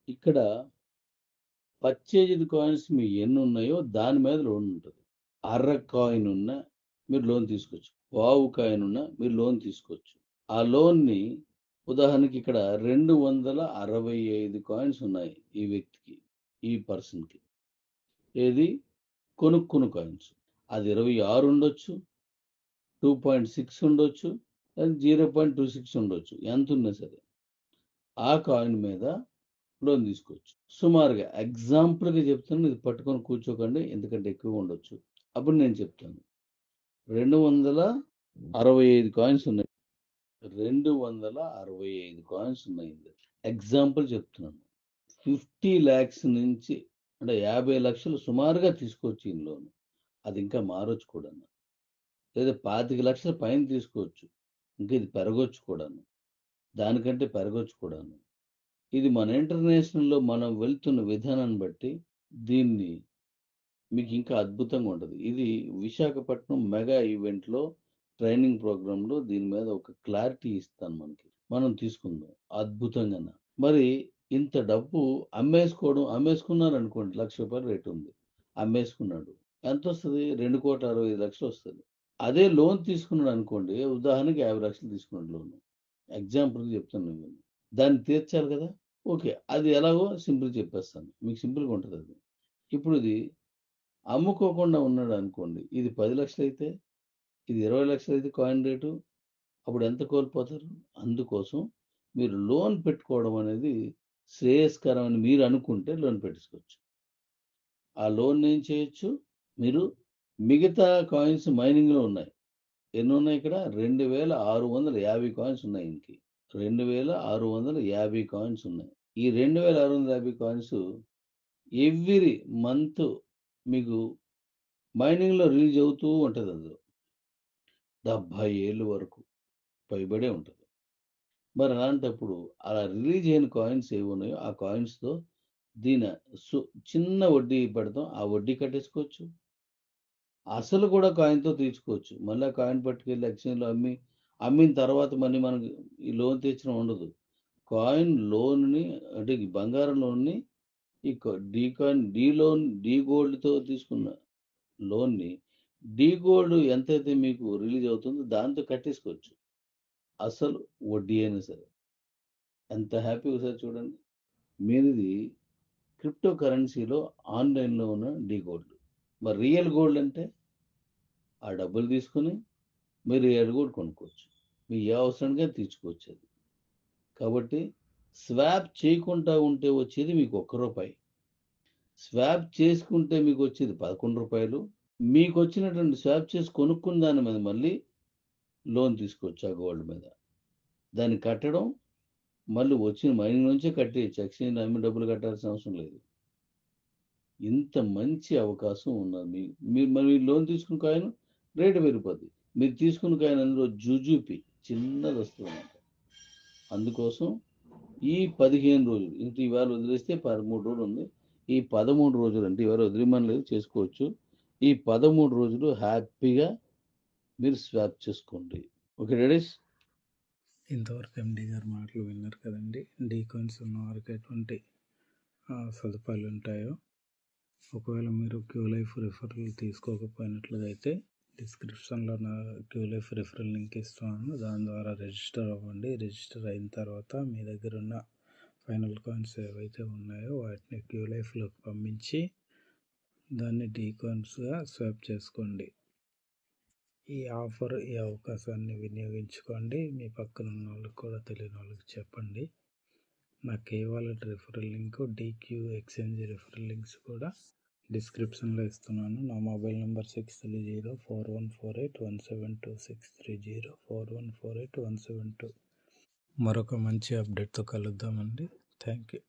ఇక్కడ purchased coins మీ ఎన్ని ఉన్నాయో దాని మీద లోన్ ఉంటుంది. అర్ర కాయిన్ ఉన్నా మీరు లోన్ తీసుకోవచ్చు. వావు కాయిన్ ఉన్నా మీరు లోన్ తీసుకోవచ్చు. ఆ లోన్ని ఉదాహరణకి ఇక్కడ 265 కాయిన్స్ ఉన్నాయి ఈ వ్యక్తికి, ఈ పర్సన్కి. ఏది కొనుక్కున్న కాయిన్స్. అది 26 ఉండొచ్చు, 2.6 ఉండొచ్చు, 0.26 ఉండొచ్చు. ఎంత ఉన్నా సరే ఆ కాయిన్ మీద లోన్ తీసుకోవచ్చు. సుమారుగా ఎగ్జాంపుల్గా చెప్తాను, ఇది పట్టుకొని కూర్చోకండి, ఎందుకంటే ఎక్కువ ఉండొచ్చు. అప్పుడు నేను చెప్తాను. 265 కాయిన్స్ ఉన్నాయి. 265 కాయిన్స్ ఉన్నాయి. ఎగ్జాంపుల్ చెప్తున్నాను. 50 lakhs నుంచి అంటే 50 లక్షలు సుమారుగా తీసుకోవచ్చు ఈ లోన్. అది ఇంకా మారొచ్చు కూడా, లేదా 25 లక్షల పైన తీసుకోవచ్చు. ఇంకా ఇది పెరగొచ్చు కూడాను, దానికంటే పెరగొచ్చు కూడాను. ఇది మన ఇంటర్నేషనల్లో మనం వెళ్తున్న విధానాన్ని బట్టి దీన్ని మీకు ఇంకా అద్భుతంగా ఉంటుంది. ఇది విశాఖపట్నం మెగా ఈవెంట్లో ట్రైనింగ్ ప్రోగ్రాంలో దీని మీద ఒక క్లారిటీ ఇస్తాను. మనం తీసుకుందాం అద్భుతంగా. మరి ఇంత డబ్బు అమ్మేసుకున్నారు అనుకోండి, ₹1,00,000 రేటు ఉంది, అమ్మేసుకున్నాడు, ఎంత వస్తుంది? 2,65,00,000 వస్తుంది. అదే లోన్ తీసుకున్నాడు అనుకోండి, ఉదాహరణకి 50 లక్షలు తీసుకున్నాడు లోన్, ఎగ్జాంపుల్కి చెప్తున్నాను నేను, దాన్ని తీర్చాలి కదా. ఓకే, అది ఎలాగో సింపుల్ చెప్పేస్తాను మీకు, సింపుల్గా ఉంటుంది అది. ఇప్పుడు ఇది అమ్ముకోకుండా ఉన్నాడు అనుకోండి, ఇది 10 లక్షలు అయితే, ఇది 20 లక్షలు అయితే కాయిన్ రేటు, అప్పుడు ఎంత కోల్పోతారు? అందుకోసం మీరు లోన్ పెట్టుకోవడం అనేది శ్రేయస్కరం అని మీరు అనుకుంటే లోన్ పెట్టించుకోవచ్చు. ఆ లోన్ ఏం చేయొచ్చు మీరు? మిగతా కాయిన్స్ మైనింగ్లో ఉన్నాయి. ఎన్ని ఉన్నాయి ఇక్కడ? 2,650 కాయిన్స్ ఉన్నాయి. ఇంకి 2,650 కాయిన్స్ ఉన్నాయి. ఈ 2,650 కాయిన్స్ ఎవ్రీ మంత్ మీకు మైనింగ్లో రిలీజ్ అవుతూ ఉంటుంది. అందులో 70 ఏళ్ళు వరకు పైబడే ఉంటుంది. మరి అలాంటప్పుడు అలా రిలీజ్ అయిన కాయిన్స్ ఏవి ఉన్నాయో ఆ కాయిన్స్తో దీని చిన్న వడ్డీ పెడతాం, ఆ వడ్డీ కట్టేసుకోవచ్చు. అసలు కూడా కాయిన్తో తీర్చుకోవచ్చు. మళ్ళీ ఆ కాయిన్ పట్టుకెళ్ళి ఎక్స్చేంజ్లో అమ్మిన తర్వాత మళ్ళీ మనకి ఈ లోన్ తీర్చడం ఉండదు. కాయిన్ లోన్ని అంటే ఈ బంగారం లోన్ని ఈ డీ కాయిన్ డీ గోల్డ్తో తీసుకున్న లోన్ని డీ గోల్డ్ ఎంతైతే మీకు రిలీజ్ అవుతుందో దాంతో కట్టేసుకోవచ్చు. అసలు వడ్డీ అయినా సరే. ఎంత హ్యాపీగా సార్ చూడండి. మీది క్రిప్టో కరెన్సీలో ఆన్లైన్లో ఉన్న డీ గోల్డ్. మరి రియల్ గోల్డ్ అంటే ఆ డబ్బులు తీసుకుని మీరు రియల్ గోల్డ్ కొనుక్కోవచ్చు, మీ ఏ అవసరానికే తీర్చుకోవచ్చు అది. కాబట్టి స్వాప్ చేయకుండా ఉంటే వచ్చేది మీకు ₹1, స్వాప్ చేసుకుంటే మీకు వచ్చేది ₹11. మీకు వచ్చినటువంటి స్వాప్ చేసి కొనుక్కున్న దాని మీద మళ్ళీ లోన్ తీసుకోవచ్చు ఆ గోల్డ్ మీద. దాన్ని కట్టడం మళ్ళీ వచ్చిన మైనింగ్ నుంచే కట్టేయచ్చు, ఎక్స్చేంజ్ అమ్మి డబ్బులు కట్టాల్సిన అవసరం లేదు. ఇంత మంచి అవకాశం ఉన్నది. మీరు మరి లోన్ తీసుకున్న కాయిన్ రేటు పెరిగిపోద్ది. మీరు తీసుకున్న కాయిన్ అందులో జుజుపి చిన్నది వస్తుంది. అందుకోసం ఈ 15 రోజులు ఇంక ఇవాళ వదిలేస్తే 13 రోజులు ఉంది. ఈ 13 రోజులు అంటే ఇవాళ వదిలేమని లేదు, చేసుకోవచ్చు. ఈ 13 రోజులు హ్యాపీగా మీరు స్వాప్ చేసుకోండి. ఓకే డాడీస్, ఇంతవరకు ఎండి గారు మాటలు విన్నారు కదండి. డీ కాయిన్స్ ఉన్న వారికి ఎటువంటి సదుపాయాలు ఉంటాయో, ఒకవేళ మీరు క్యూలైఫ్ రిఫరల్ తీసుకోకపోయినట్లయితే డిస్క్రిప్షన్లో నా క్యూలైఫ్ రిఫరల్ లింక్ ఇస్తున్నాను, దాని ద్వారా రిజిస్టర్ అవ్వండి. రిజిస్టర్ అయిన తర్వాత మీ దగ్గర ఉన్న ఫైనల్ కాయిన్స్ ఏవైతే ఉన్నాయో వాటిని క్యూలైఫ్లోకి పంపించి దాన్ని డీ కాయిన్స్గా స్వాప్ చేసుకోండి. ఈ ఆఫర్, ఈ అవకాశాన్ని వినియోగించుకోండి. మీ పక్కన ఉన్న వాళ్ళకి కూడా, తెలియని వాళ్ళకి చెప్పండి. నా కేవాలెట్ referral link, DQ exchange referral links కూడా డిస్క్రిప్షన్లో ఇస్తున్నాను. నా మొబైల్ నెంబర్ 6304148172, 6304148172. మరొక మంచి అప్డేట్తో కలుద్దామండి. Thank you.